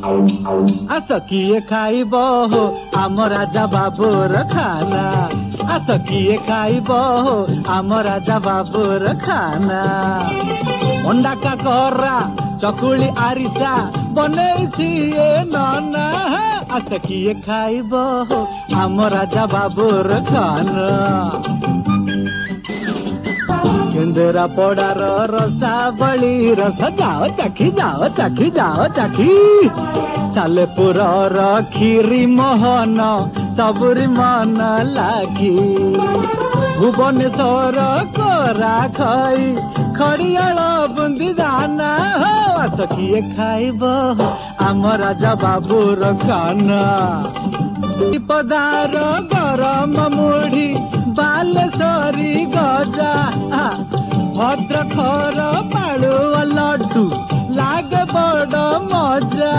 आस किए खाइब हो आम राजा बाबूर खाना आस किए खाइब हो आम राजा बाबूर खाना अंडा काकरा चकुली आरिसा बनैछि ए नना आस किए खाइब हो आम राजा बाबूर खाना केंदेरा पड़ार रसावली रस जाओ चाखी सालेपुर खीरी मोहन सबुरी मन लागी भुवनेश्वर कोरा खई खड़ियाल बुंदी दाना हो आस किए खाइब आम राजा बाबूर खाना पदार गरम मुढ़ी बालेश्वरी गजा भद्रखर पालुआ लड्डू लागे बड़ मजा।